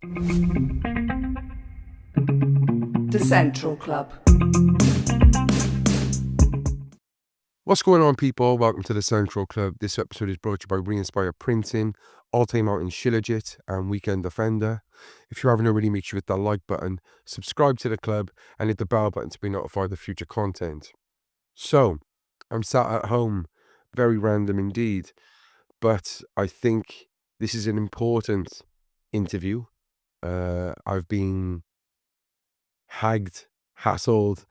The Central Club. What's going on, people? Welcome to the Central Club. This episode is brought to you by Re-Inspire Printing, All Time Out in Shilajit, and Weekend Defender. If you haven't already, make sure you hit that like button, subscribe to the club, and hit the bell button to be notified of future content. So, I'm sat at home, very random indeed, but I think this is an important interview. I've been hagged, hassled,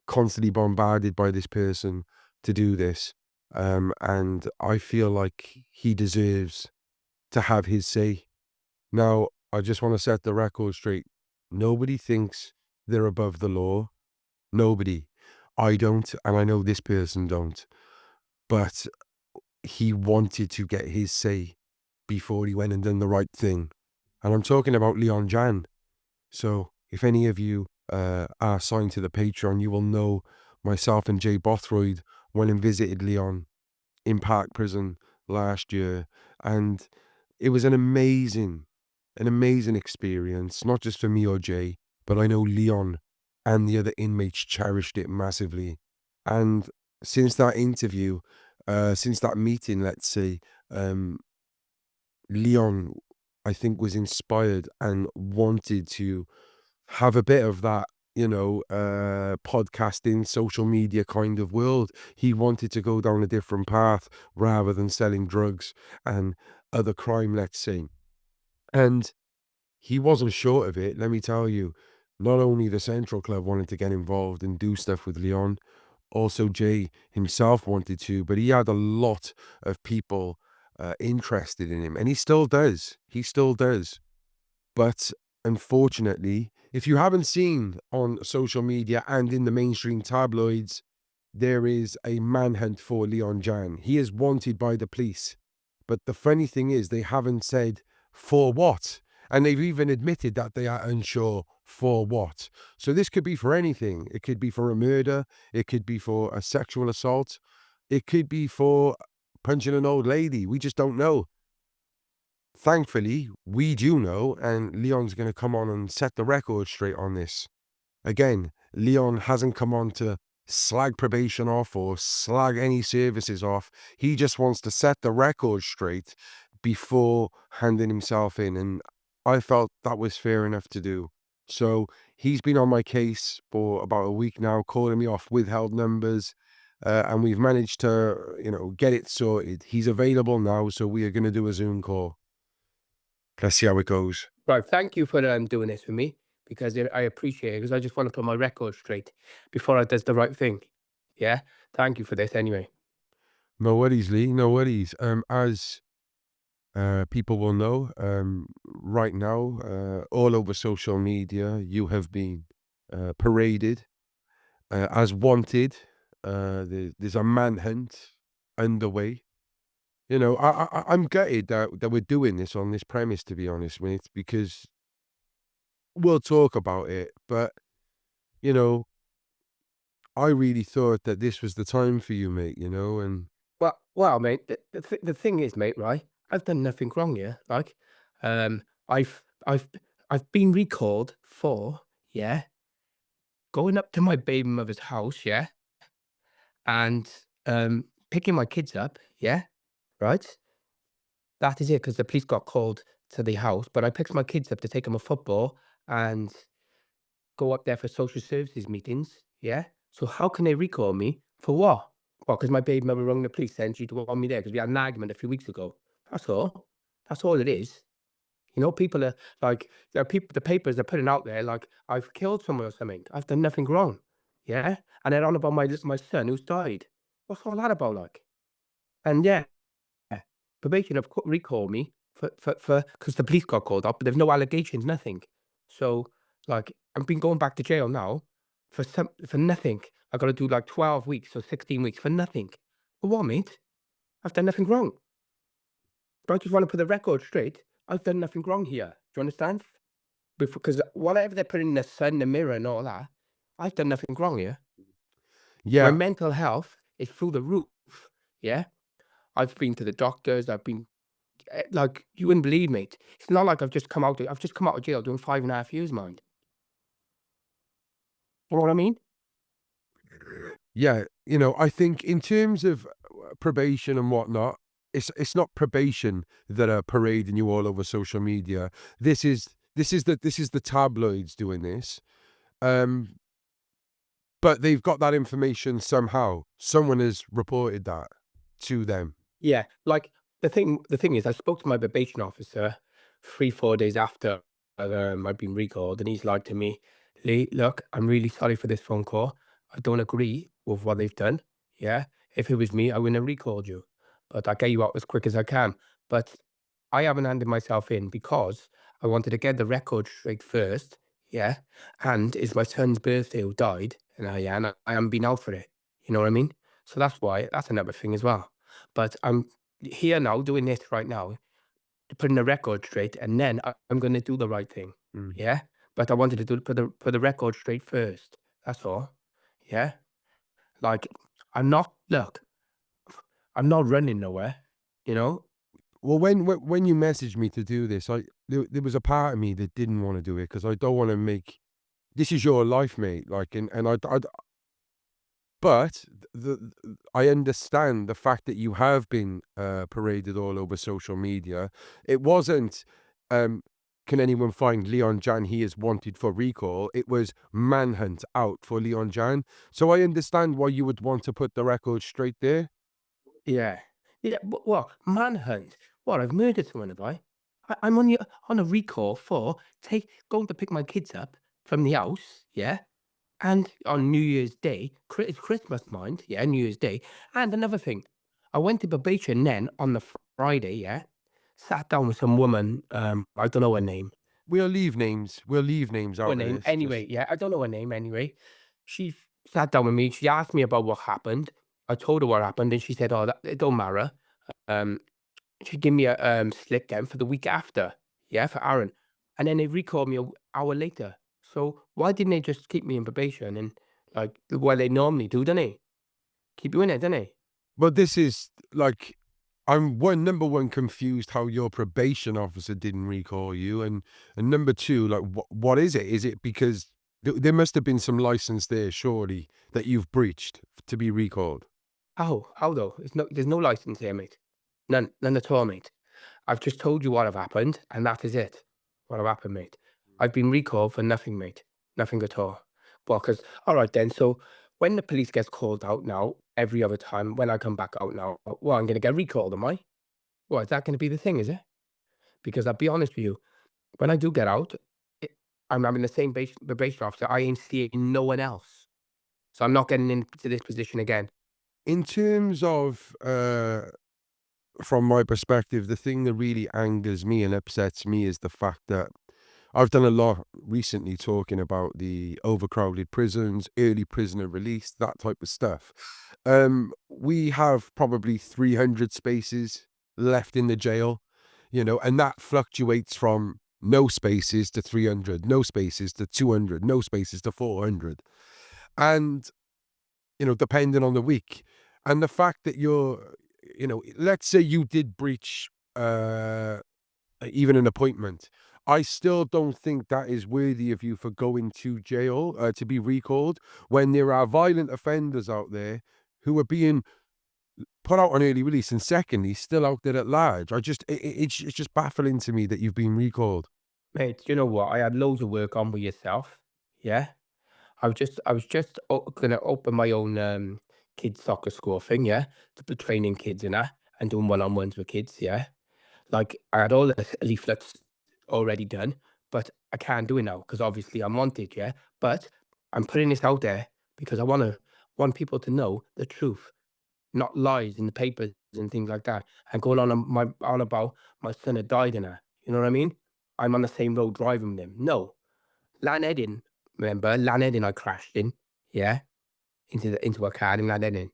constantly bombarded by this person to do this. And I feel like he deserves to have his say. Now, I just want to set the record straight. Nobody thinks they're above the law. Nobody. I don't, and I know this person don't. But he wanted to get his say before he went and done the right thing. And I'm talking about Jeanne. So if any of you are signed to the Patreon, you will know myself and Jay Bothroyd went and visited Leon in Park Prison last year. And it was an amazing experience, not just for me or Jay, but I know Leon and the other inmates cherished it massively. And since that interview, since that meeting, let's say, Leon, I think, was inspired and wanted to have a bit of that, podcasting, social media kind of world. He wanted to go down a different path rather than selling drugs and other crime, let's say. And he wasn't short of it, let me tell you. Not only the Central Club wanted to get involved and do stuff with Leon, also Jay himself wanted to, but he had a lot of people interested in him, and he still does. He still does. But unfortunately, if you haven't seen on social media and in the mainstream tabloids, there is a manhunt for Jeanne. He is wanted by the police. But the funny thing is, they haven't said for what. And they've even admitted that they are unsure for what. So this could be for anything. It could be for a murder. It could be for a sexual assault. It could be for punching an old lady. We just don't know. Thankfully, we do know, and Leon's going to come on and set the record straight on this. Again, Leon hasn't come on to slag probation off or slag any services off. He just wants to set the record straight before handing himself in, and I felt that was fair enough to do. So he's been on my case for about a week now, calling me off withheld numbers, and we've managed to, get it sorted. He's available now, so we are going to do a Zoom call. Let's see how it goes. Right, thank you for doing this for me, because I appreciate it, because I just want to put my record straight before I does the right thing. Yeah, thank you for this anyway. No worries, Lee. No worries. As people will know, right now, all over social media, you have been paraded as wanted. There's a manhunt underway. I'm gutted that we're doing this on this premise, to be honest with you, because we'll talk about it. But, I really thought that this was the time for you, mate, and Well, mate, the thing is, mate, right? I've done nothing wrong here. Like, um, I've I've I've been recalled for, yeah, going up to my baby mother's house, yeah, and picking my kids up, yeah, right. That is it, because the police got called to the house, but I picked my kids up to take them a football and go up there for social services meetings, yeah? So how can they recall me for what? Well, because my baby mother rang the police saying she didn't want me there because we had an argument a few weeks ago. That's all. That's all it is. People are like, there are people, the papers are putting out there like I've killed someone or something. I've done nothing wrong. Yeah? And they're on about my son who's died. What's all that about, like? And yeah, probation have recalled me for because the police got called up, but there's no allegations, nothing. So, like, I've been going back to jail now for nothing. I got to do like 12 weeks or 16 weeks for nothing. For what, mate? I've done nothing wrong. But I just want to put the record straight. I've done nothing wrong here. Do you understand? Because whatever they're putting in the sun, the mirror, and all that, I've done nothing wrong here. My yeah, mental health is through the roof. Yeah, I've been to the doctors. I've been like, you wouldn't believe, mate. It's not like I've just come out of jail doing 5.5 years, mind. You know what I mean? Yeah, I think in terms of probation and whatnot, it's not probation that are parading you all over social media. This is the tabloids doing this. Um, but they've got that information somehow. Someone has reported that to them. Yeah, like, the thing is, I spoke to my probation officer 3, 4 days after, I'd been recalled, and he's like to me, "Lee, look, I'm really sorry for this phone call. I don't agree with what they've done, yeah? If it was me, I wouldn't have recalled you, but I'll get you out as quick as I can. But I haven't handed myself in because I wanted to get the record straight first, yeah? And it's my son's birthday who died, and I haven't been out for it, you know what I mean? So that's why that's another thing as well. But I'm here now doing this right now, putting the record straight, and then I'm gonna do the right thing. Mm. Yeah? But I wanted to put the record straight first. That's all. Yeah? Like, I'm not look, I'm not running nowhere, you know? Well, when you messaged me to do this, there was a part of me that didn't want to do it because I don't want to make this is your life, mate. Like, and but I understand the fact that you have been paraded all over social media. It wasn't, um, can anyone find Leon Jan? He is wanted for recall. It was manhunt out for Leon Jan. So I understand why you would want to put the record straight there. Yeah. Yeah, but what? Manhunt? What, I've murdered someone, have I? I'm on a recall for going to pick my kids up from the house, yeah? And on New Year's Day, it's Christmas, mind, yeah, New Year's Day. And another thing, I went to probation then on the Friday, yeah, sat down with some woman, I don't know her name. We'll leave names. We'll leave names Her out of name, this. anyway, Just yeah, I don't know her name anyway. She sat down with me, she asked me about what happened. I told her what happened, and she said, "Oh, that, it don't matter." Um, she gave me a slip then for the week after, yeah, for Aaron. And then they recalled me hour later. So why didn't they just keep me in probation and like what they normally do, don't they? Keep you in it, don't they? but this is like I'm number one confused how your probation officer didn't recall you, and number two, like what is it? Is it because there must have been some license there, surely, that you've breached to be recalled? How though? There's no license here, mate. None at all, mate. I've just told you what have happened, and that is it. What have happened, mate. I've been recalled for nothing, mate. Nothing at all. Well, because all right then. So when the police gets called out now, every other time when I come back out now, well, I'm gonna get recalled, am I? Well, is that gonna be the thing, is it? Because I'll be honest with you, when I do get out, it, I'm having the same probation officer. I ain't seeing no one else, so I'm not getting into this position again. In terms of from my perspective, the thing that really angers me and upsets me is the fact that I've done a lot recently talking about the overcrowded prisons, early prisoner release, that type of stuff. We have probably 300 spaces left in the jail, and that fluctuates from no spaces to 300, no spaces to 200, no spaces to 400. And, depending on the week. And the fact that let's say you did breach, even an appointment. I still don't think that is worthy of you for going to jail, to be recalled when there are violent offenders out there who are being put out on early release, and secondly, still out there at large. It's just baffling to me that you've been recalled. Mate, you know what? I had loads of work on with yourself. Yeah. I was just gonna open my own kids soccer school thing, yeah, to be training kids in that and doing one-on-ones with kids, yeah. Like I had all the leaflets already done, but I can't do it now because obviously I'm wanted, yeah. But I'm putting this out there because want people to know the truth, not lies in the papers and things like that, and going on about my son had died in her. You know what I mean? I'm on the same road driving with him. No, Lanheading, remember Lanheading? I crashed in, yeah, into a car in Lanheading.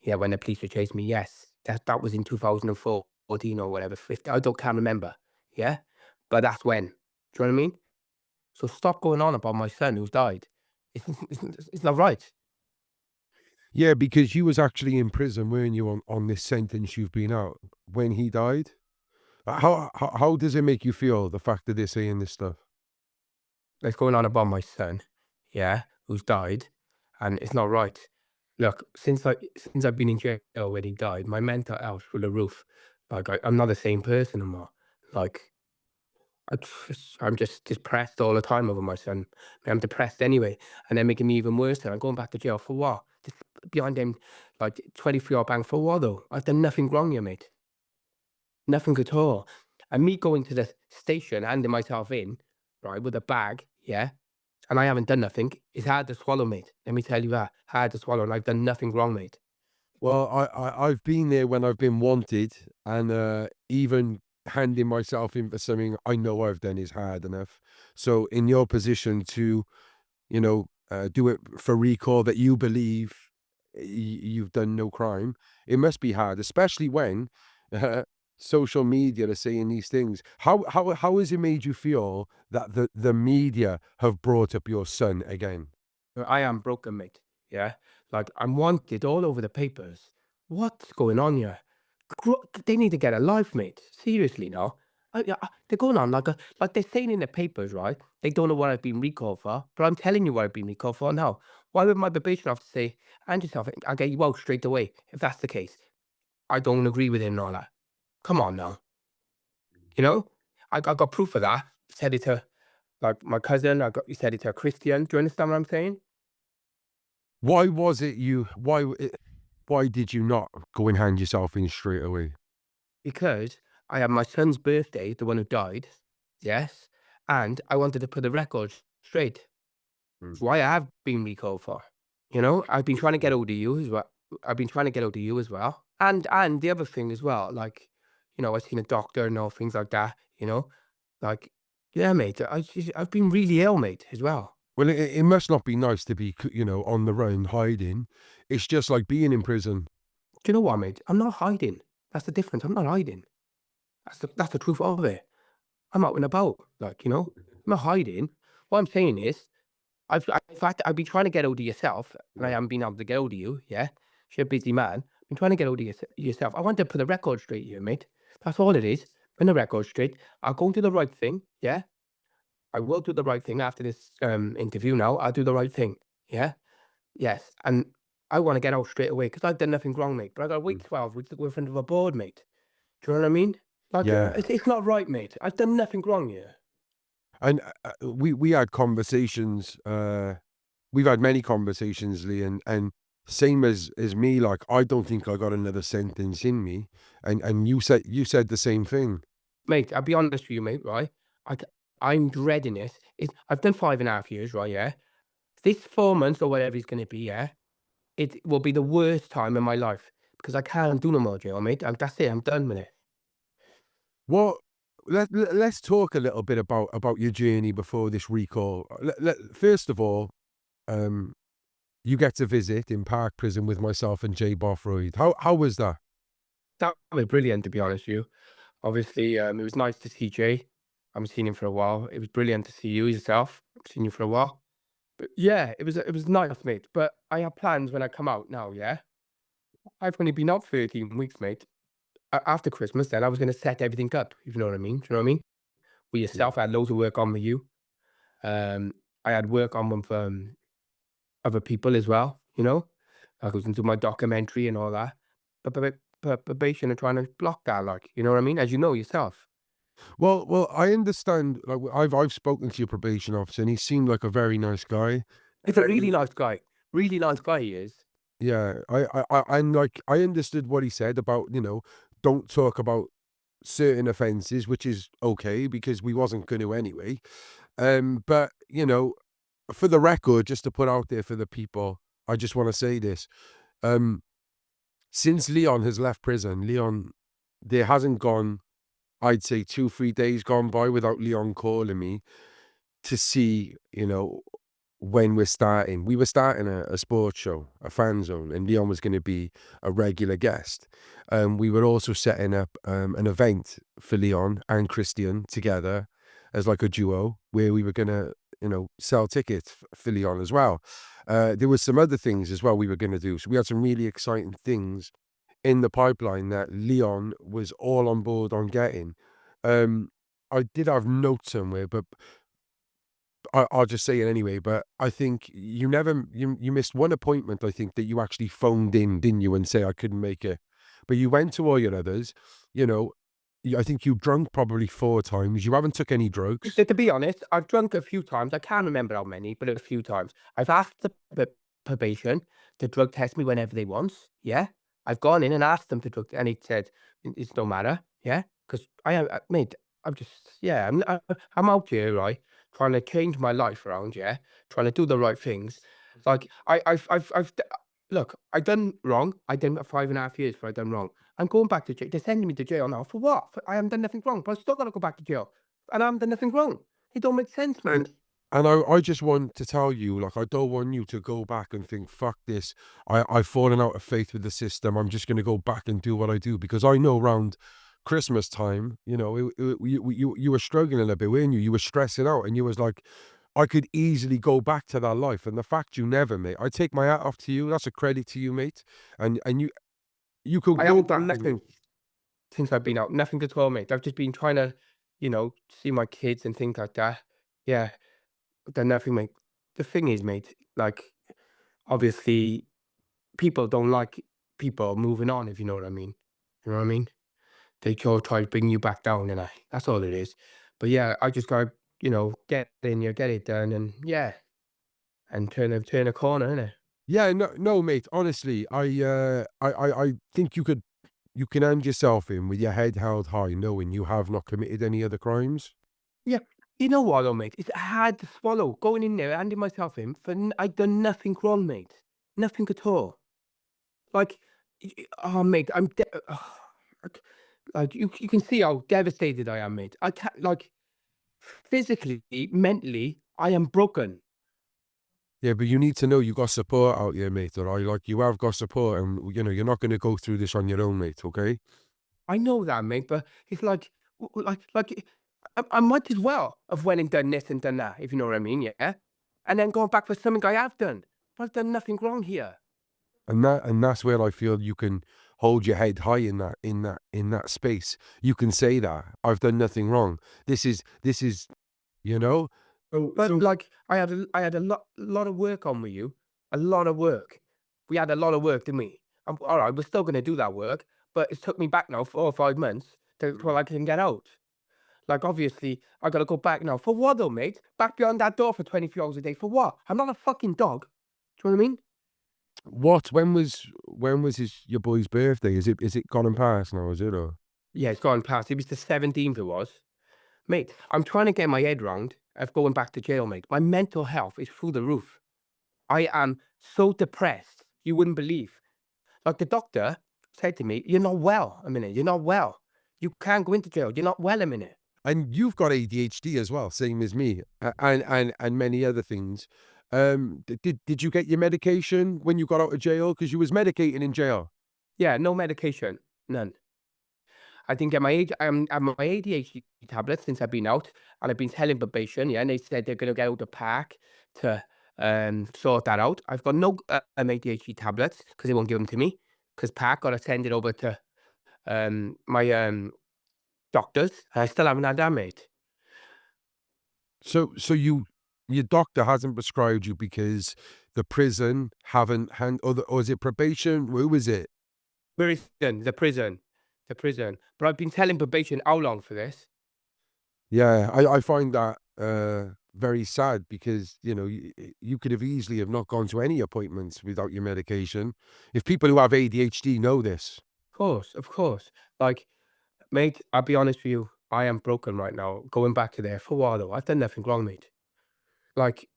Yeah, when the police were chasing me. Yes, that was in 2014 or whatever, 15. Can't remember. Yeah, but that's when. Do you know what I mean? So stop going on about my son who's died. It's not right. Yeah, because you was actually in prison, weren't you, on this sentence you've been out when he died? How does it make you feel, the fact that they're saying this stuff? That's going on about my son, yeah, who's died, and it's not right. Look, since I've been in jail when he died, my mental health through the roof. Like I'm not the same person anymore. Like I'm just depressed all the time over my son. I'm depressed anyway, and they're making me even worse. And I'm going back to jail for what? Just behind them, like 23-hour bank for what though? I've done nothing wrong here, mate. Nothing at all. And me going to the station, handing myself in, right, with a bag, yeah, and I haven't done nothing, it's hard to swallow, mate. Let me tell you that. Hard to swallow, and I've done nothing wrong, mate. Well, I've been there when I've been wanted, and, even handing myself in for something I know I've done is hard enough. So in your position to, do it for recall that you believe you've done no crime, it must be hard, especially when, uh, social media are saying these things. How has it made you feel that the media have brought up your son again? I am broken, mate. Yeah. Like I'm wanted all over the papers. What's going on here? They need to get a life, mate. Seriously, now. Yeah, they're going on like they're saying in the papers, right? They don't know what I've been recalled for, but I'm telling you what I've been recalled for now. Why would my probation officer say, "And yourself, I'll get you out straight away"? If that's the case, I don't agree with him and all that. Come on now, you know. I got proof of that. Said it to like my cousin. You said it to a Christian. Do you understand what I'm saying? Why was it you why did you not go and hand yourself in straight away? Because I had my son's birthday, the one who died, yes, and I wanted to put the record straight. Mm, It's why I have been recalled for. I've been trying to get hold of you as well. I've been trying to get hold of you as well. And the other thing as well, like, I've seen a doctor and all things like that, Like, yeah, mate, I've been really ill, mate, as well. well, it must not be nice to be, on the run, hiding. It's just like being in prison. Do you know what, mate? I'm not hiding. That's the difference. I'm not hiding. That's the truth of it. I'm out and about, like, I'm not hiding. What I'm saying is, in fact, I've been trying to get hold of yourself, and I Yeah. haven't been able to get hold of you. Yeah, you're a busy man. I've been trying to get hold of yourself. I want to put the record straight here, mate. That's all it is. Put the record straight. I'll go and do the right thing. Yeah, I will do the right thing after this interview. Now I'll do the right thing. Yeah, yes, and I want to get out straight away because I've done nothing wrong, mate. But I got to Mm. wait 12 weeks to go in front of a board, mate. Do you know what I mean? Like, Yeah. it's not right, mate. I've done nothing wrong here. And, we had conversations, we've had many conversations, Lee, and same as me, like, I don't think I got another sentence in me, and you said the same thing. Mate, I'll be honest with you, mate, right? I c I'm dreading it. I've done 5.5 years, right, yeah? This 4 months or whatever it's gonna be, yeah, it will be the worst time in my life because I can't do no more jail, mate. That's it, I'm done with it. Well, let's talk a little bit about your journey before this recall. First of all, um, you get to visit in Park Prison with myself and Jay Bothroyd. How was that? That was brilliant, to be honest with you. Obviously, it was nice to see Jay. I haven't seen him for a while. It was brilliant to see you yourself. I've seen you for a while. But yeah, it was nice, mate. But I have plans when I come out now, yeah? I've only been out 13 weeks, mate. After Christmas, then I was gonna set everything up, if you know what I mean. Do you know what I mean? With Yeah. yourself, I had loads of work on with you. I had work on with other people as well. I was into my documentary and all that. But probation are trying to block that, like, you know what I mean? As you know yourself. Well, I understand. Like, I've spoken to your probation officer, and he seemed like a very nice guy. He's a really nice guy. Really nice guy he is. Yeah, and like I understood what he said about, don't talk about certain offences, which is okay because we wasn't going to anyway. But for the record, just to put out there for the people, I just want to say this. Um, since Leon has left prison, there hasn't gone, I'd say 2, 3 days gone by without Leon calling me to see, when we're starting. We were starting a sports show, a fan zone, and Leon was going to be a regular guest. We were also setting up an event for Leon and Christian together as like a duo where we were going to, sell tickets for Leon as well. There was some other things as well we were going to do. So we had some really exciting things in the pipeline that Leon was all on board on getting. Um, I did have notes somewhere, but I'll just say it anyway, but I think you never you missed one appointment, I think, that you actually phoned in, didn't you, and say, "I couldn't make it." But you went to all your others, you know, I think you drunk probably 4 times, you haven't took any drugs. To be honest, I've drunk a few times. I can't remember how many, but a few times. I've asked the probation to drug test me whenever they want. Yeah, I've gone in and asked them to drug, and he said it's no matter. Yeah, because I am, mate. I'm just, yeah. I'm out here, right, trying to change my life around. Yeah, trying to do the right things. Like look, I done wrong. I done 5.5 years for I done wrong. I'm going back to jail. They're sending me to jail now for what? I haven't done nothing wrong, but I still got to go back to jail. And I haven't done nothing wrong. It don't make sense, And mate. I just want to tell you, like, I don't want you to go back and think, "Fuck this. I've fallen out of faith with the system. I'm just gonna go back and do what I do," because I know around Christmas time, you were struggling a bit, weren't you? You were stressing out, and you was like, "I could easily go back to that life," and the fact you never, mate, I take my hat off to you. That's a credit to you, mate, and you could I go haven't back done and nothing since I've been out. Nothing at all, mate. I've just been trying to, see my kids and things like that. Yeah, done nothing, mate. The thing is, mate, like, obviously, people don't like people moving on, if you know what I mean. You know what I mean? They try to bring you back down, and that's all it is. But yeah, I just gotta, get in here, get it done, and yeah, and turn a corner, innit? yeah, no, mate, honestly, I think you can hand yourself in with your head held high, knowing you have not committed any other crimes. Yeah. You know what though, mate? It's hard to swallow going in there, handing myself in for I done nothing wrong, mate. Nothing at all. Like, oh, mate, like, you can see how devastated I am, mate. I can't, like, physically, mentally, I am broken. Yeah, but you need to know you got support out here, mate, alright? Like, you have got support and, you're not gonna go through this on your own, mate, okay? I know that, mate, but it's like, I might as well have went and done this and done that, if you know what I mean, yeah? And then going back for something I have done. But I've done nothing wrong here. And that's where I feel you can hold your head high in that space. You can say that, "I've done nothing wrong." This is you know? But, So like, I had a lot of work on with you, a lot of work. We had a lot of work, didn't we? Alright, we're still gonna do that work, but it's took me back now 4 or 5 months to till I can get out. Like, obviously, I gotta go back now. For what though, mate? Back behind that door for 24 hours a day, for what? I'm not a fucking dog. Do you know what I mean? when was your boy's birthday? Is it gone and past now, is it, or Yeah, it's gone past. It was the 17th it was. Mate, I'm trying to get my head round of going back to jail, mate. My mental health is through the roof. I am so depressed, you wouldn't believe. Like the doctor said to me, "You're not well a minute. You're not well. You can't go into jail. You're not well a minute." and you've got ADHD as well, same as me, and many other things. Did you get your medication when you got out of jail? Because you was medicating in jail. Yeah, no medication, none. I didn't get I'm my ADHD tablets since I've been out, and I've been telling probation, yeah, and they said they're gonna get out a pack to sort that out. I've got no ADHD tablets because they won't give them to me because pack got to send it over to my doctors. And I still haven't had that, mate. So your doctor hasn't prescribed you because the prison haven't or is it probation? Who is it? Where is the prison. But I've been telling probation how long for this? Yeah, I find that, very sad because, you could have easily have not gone to any appointments without your medication. If people who have ADHD know this. Of course. Like, mate, I'll be honest with you. I am broken right now. Going back to there for a while though. I've done nothing wrong, mate. Like,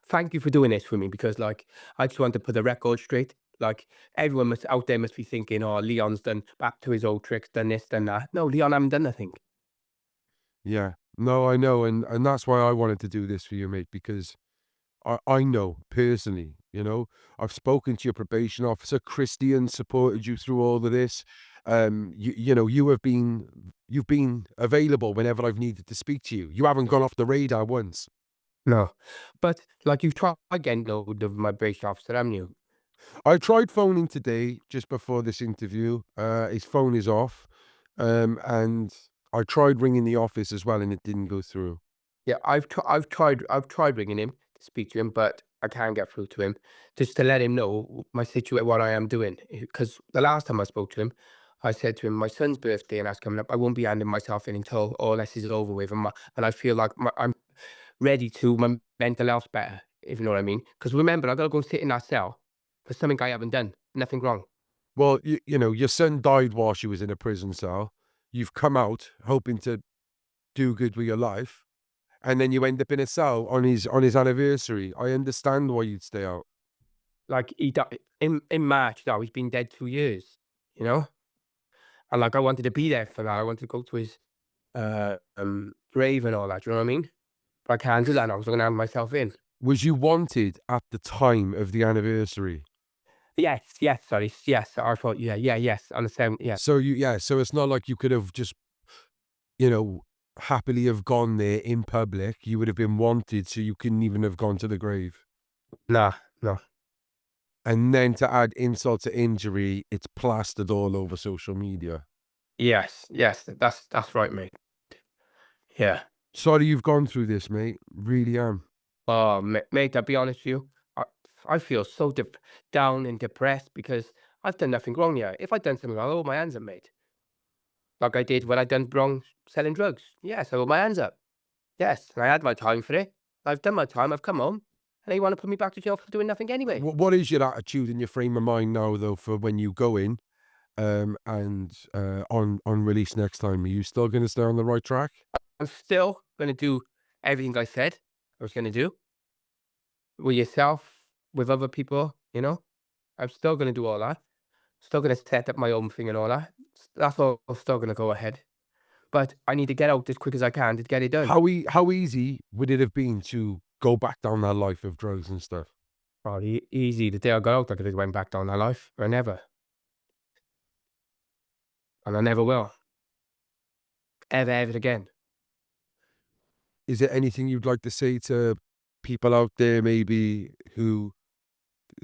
thank you for doing this for me because, like, I just want to put the record straight. Like, everyone must out there must be thinking, "Oh, Leon's done back to his old tricks, done this, done that." No, Leon, I haven't done nothing. Yeah. No, I know, and that's why I wanted to do this for you, mate, because I know personally, I've spoken to your probation officer. Christian supported you through all of this. You've been available whenever I've needed to speak to you. You haven't gone off the radar once. No, but like you've tried getting hold of my base officer, haven't you? I tried phoning today just before this interview. His phone is off. And I tried ringing the office as well, and it didn't go through. Yeah, I've tried ringing him to speak to him, but I can't get through to him, just to let him know my situation, what I am doing. Because the last time I spoke to him, I said to him, "My son's birthday and that's coming up. I won't be handing myself in until all this is over with, and I feel like I'm ready to my mental health better, if you know what I mean. Because remember, I gotta go sit in that cell for something I haven't done, nothing wrong. Well, you know, your son died while she was in a prison cell. You've come out hoping to do good with your life, and then you end up in a cell on his anniversary. I understand why you'd stay out. Like he died in March now, he's been dead 2 years, you know? And like I wanted to be there for that. I wanted to go to his grave and all that, do you know what I mean? But I can't do that now 'cause I'm gonna hand myself in. Was you wanted at the time of the anniversary? Yes, yes, sorry, yes, I thought, yeah, yeah, yes, on the 7th, yeah. So you yeah, so it's not like you could have just, you know, happily have gone there in public. You would have been wanted, so you couldn't even have gone to the grave. Nah, no. And then to add insult to injury, it's plastered all over social media. Yes, yes, that's right, mate. Yeah. Sorry you've gone through this, mate. Really am. Oh, mate, I'll be honest with you, I I feel so down and depressed because I've done nothing wrong here. If I'd done something wrong, I'll hold my hands up, mate. Like I did when I done wrong selling drugs. Yes, I hold my hands up. Yes, and I had my time for it. I've done my time, I've come home, and they wanna put me back to jail for doing nothing anyway. What is your attitude and your frame of mind now, though, for when you go in, on release next time? Are you still gonna stay on the right track? I'm still gonna do everything I said I was gonna do with yourself, with other people, you know? I'm still gonna do all that. Still gonna set up my own thing and all that. That's all still gonna go ahead. But I need to get out as quick as I can to get it done. How easy would it have been to go back down that life of drugs and stuff? Oh, easy. The day I got out, I could have went back down that life. I never. And I never will. Ever, ever again. Is there anything you'd like to say to people out there maybe who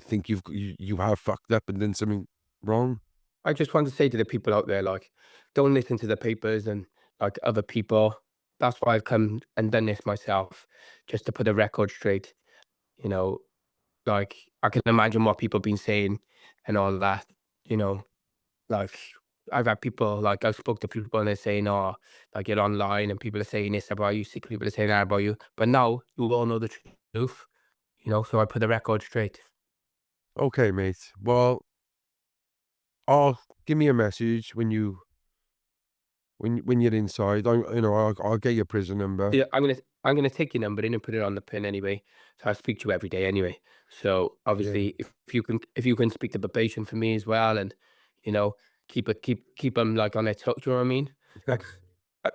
think you have fucked up and done something wrong? I just want to say to the people out there, like, don't listen to the papers and like other people. That's why I've come and done this myself, just to put a record straight. You know, like I can imagine what people been saying and all that. You know, like I've had people like I spoke to people and they're saying, "Oh, like you're online and people are saying this about you, sick people are saying that about you." But now you all know the truth. You know, so I put the record straight. Okay, mate. Well, I'll give me a message when you're inside. I'll get your prison number. Yeah, I'm gonna take your number in and put it on the pin anyway. So I speak to you every day anyway. So Yeah. obviously, if you can speak to probation for me as well, and you know keep them like on their toes. Do you know what I mean? Like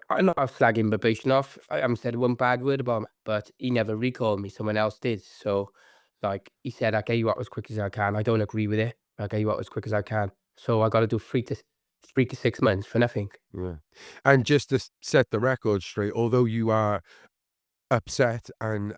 I'm not slagging probation off. I haven't said one bad word about him, but he never recalled me. Someone else did. So like he said, I get you out as quick as I can. I don't agree with it. I get you out as quick as I can. So I got to do 3 to 6 months for nothing. Yeah. And just to set the record straight, although you are upset and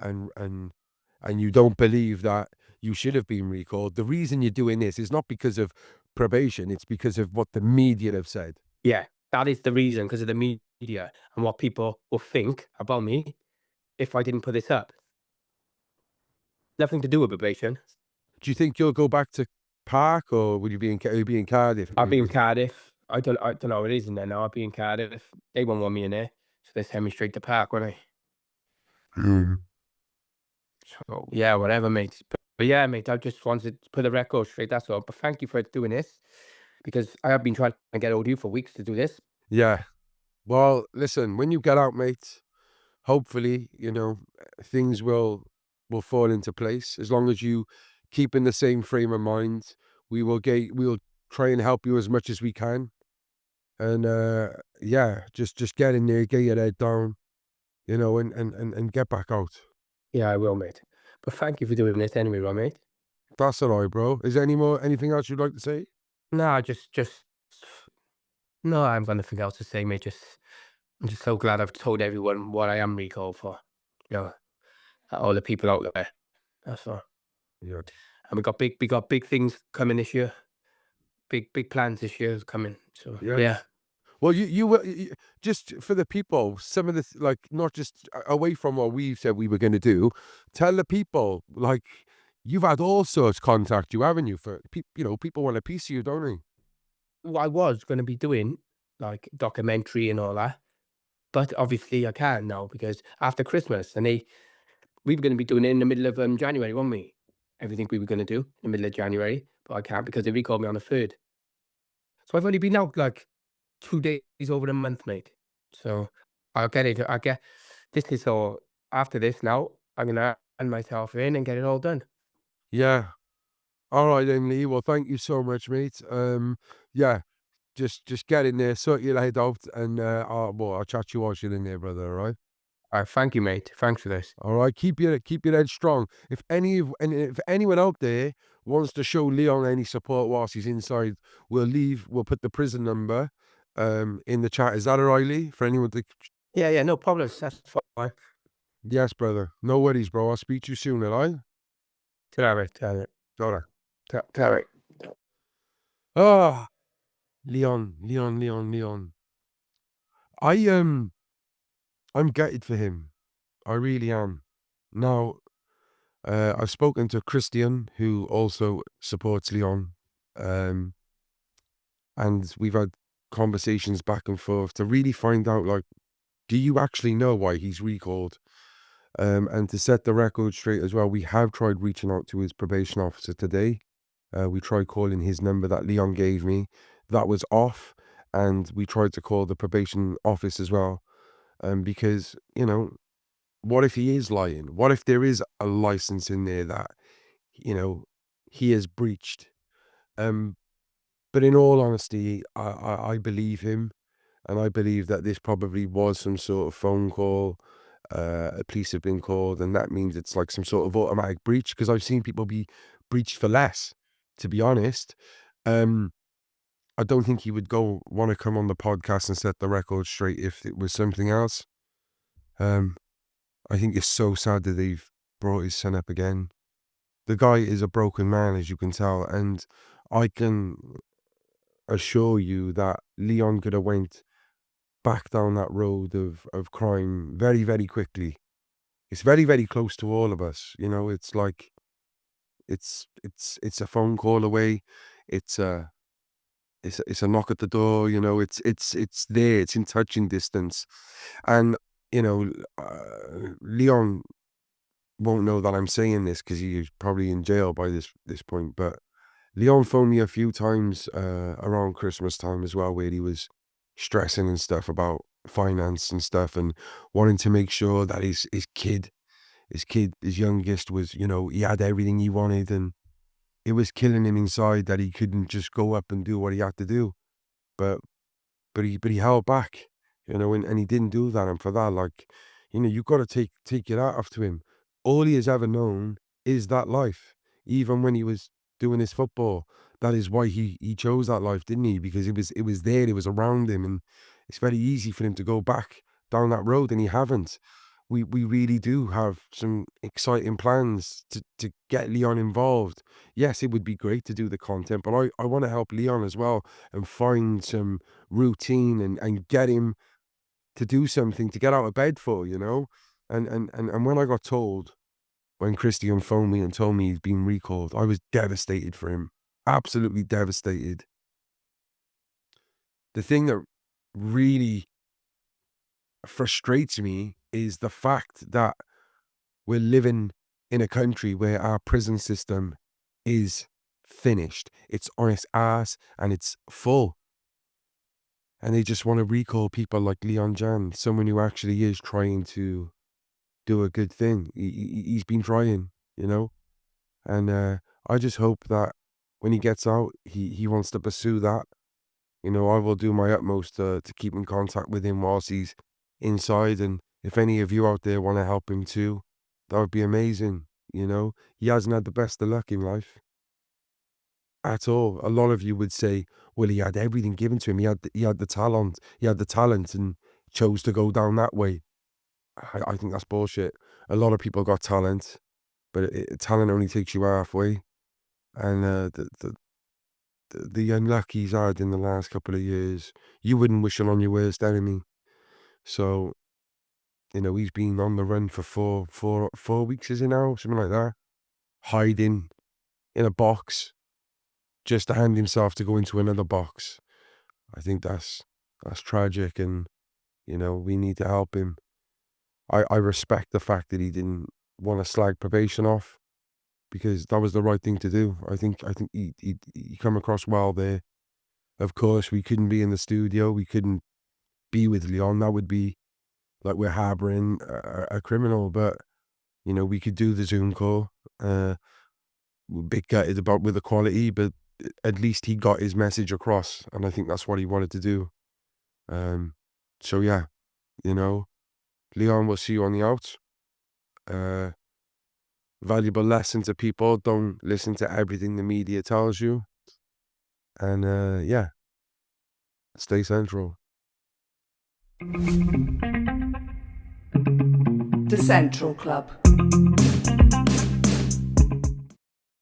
you don't believe that you should have been recalled, the reason you're doing this is not because of probation, it's because of what the media have said. Yeah, that is the reason, because of the media and what people will think about me if I didn't put this up. Nothing to do with probation. Do you think you'll go back to Park, or would you be in Ca you'll be in Cardiff? I'll be in Cardiff. I don't know what it is in there now. I'll be in Cardiff. They won't want me in there, so they send me straight to Park, won't they? Mm. So yeah, whatever, mate. But yeah, mate, I just wanted to put the record straight. That's all. But thank you for doing this because I have been trying to get hold of you for weeks to do this. Yeah. Well, listen, when you get out, mate, hopefully, things will fall into place. As long as you keep in the same frame of mind, we'll try and help you as much as we can. And yeah, just get in there, get your head down, and get back out. Yeah, I will, mate. But thank you for doing this anyway, right, mate? That's all right, bro. Is there anything else you'd like to say? No, just no, I haven't got nothing else to say, mate. I'm just so glad I've told everyone what I am recalled for. You know, all the people out there. That's all. Yeah. And we got big things coming this year. Big plans this year is coming. So Yeah. yeah, Well, you were just for the people, some of the like, not just away from what we said we were gonna do, tell the people, like, you've had all sorts contact you, haven't you, for people want a piece of you, don't they? Well, I was gonna be doing, like, documentary and all that, but obviously I can't now because after Christmas and we were gonna be doing it in the middle of, January, weren't we? Everything we were gonna do in the middle of January, but I can't because they recalled me on the 3rd. So I've only been out, like, 2 days over a month, mate. So I'll get this is all after this now, I'm gonna hand myself in and get it all done. Yeah. Alright then, Lee. Well, thank you so much, mate. Yeah, just get in there, sort your head out, and, I'll chat to you whilst you're in there, brother, alright? Thank you, mate. Thanks for this. Alright, keep your head strong. If anyone out there wants to show Leon any support whilst he's inside, we'll put the prison number, in the chat. Is that alright, Lee? For anyone to Yeah, yeah, no problems. That's fine. Yes, brother. No worries, bro. I'll speak to you soon, alright? Ta-ra, mate. Ta-ra. Alright. Ta-ra. Ah, Leon, Leon, Leon, Leon. I, I'm gutted for him. I really am. Now, I've spoken to Christian, who also supports Leon, um, and we've had conversations back and forth to really find out, like, do you actually know why he's recalled? And to set the record straight as well, we have tried reaching out to his probation officer today. We tried calling his number that Leon gave me. That was off. And we tried to call the probation office as well. Because, what if he is lying? What if there is a license in there that, you know, he has breached? Um, but in all honesty, I believe him. And I believe that this probably was some sort of phone call. Police have been called, and that means it's like some sort of automatic breach. Because I've seen people be breached for less, to be honest. Um, I don't think he would go want to come on the podcast and set the record straight if it was something else. Um, I think it's so sad that they've brought his son up again. The guy is a broken man, as you can tell, and I can assure you that Leon could have went back down that road of crime very, very quickly. It's very, very close to all of us. It's like it's a phone call away. It's a knock at the door. It's there. It's in touching distance, and Leon won't know that I'm saying this because he's probably in jail by this point. But Leon phoned me a few times around Christmas time as well, where he was stressing and stuff about finance and stuff, and wanting to make sure that his youngest was, he had everything he wanted, and it was killing him inside that he couldn't just go up and do what he had to do. But but he held back, and he didn't do that. And for that, like, you've got to take your hat off to him. All he has ever known is that life. Even when he was doing his football, that is why he chose that life, didn't he? Because it was there, it was around him, and it's very easy for him to go back down that road, and he haven't. We really do have some exciting plans to get Leon involved. Yes, it would be great to do the content, but I want to help Leon as well and find some routine and get him to do something to get out of bed for, you know? And when I got told, when Christian phoned me and told me he's been recalled, I was devastated for him. Absolutely devastated. The thing that really frustrates me is the fact that we're living in a country where our prison system is finished. It's on its ass and it's full. And they just want to recall people like Leon Jan, someone who actually is trying to do a good thing. He's been trying, you know? And I just hope that when he gets out, he wants to pursue that. I will do my utmost to keep in contact with him whilst he's inside. And if any of you out there want to help him too, that would be amazing. He hasn't had the best of luck in life at all. A lot of you would say, well, he had everything given to him. He had the talent. He had the talent and chose to go down that way. I think that's bullshit. A lot of people got talent, but talent only takes you halfway. And the unluck he's had in the last couple of years, you wouldn't wish it on your worst enemy. So, he's been on the run for 4 weeks, is it now? Something like that. Hiding in a box just to hand himself to go into another box. I think that's tragic, and, we need to help him. I respect the fact that he didn't wanna slag probation off, because that was the right thing to do. I think he come across well there. Of course, we couldn't be in the studio, we couldn't be with Leon, that would be like we're harboring a criminal, but, we could do the Zoom call. We're a bit gutted about with the quality, but at least he got his message across, and I think that's what he wanted to do. Um, so yeah, you know, Leon, we'll see you on the out. Uh, Valuable lesson to people: don't listen to everything the media tells you, and yeah, stay central. The Central Club.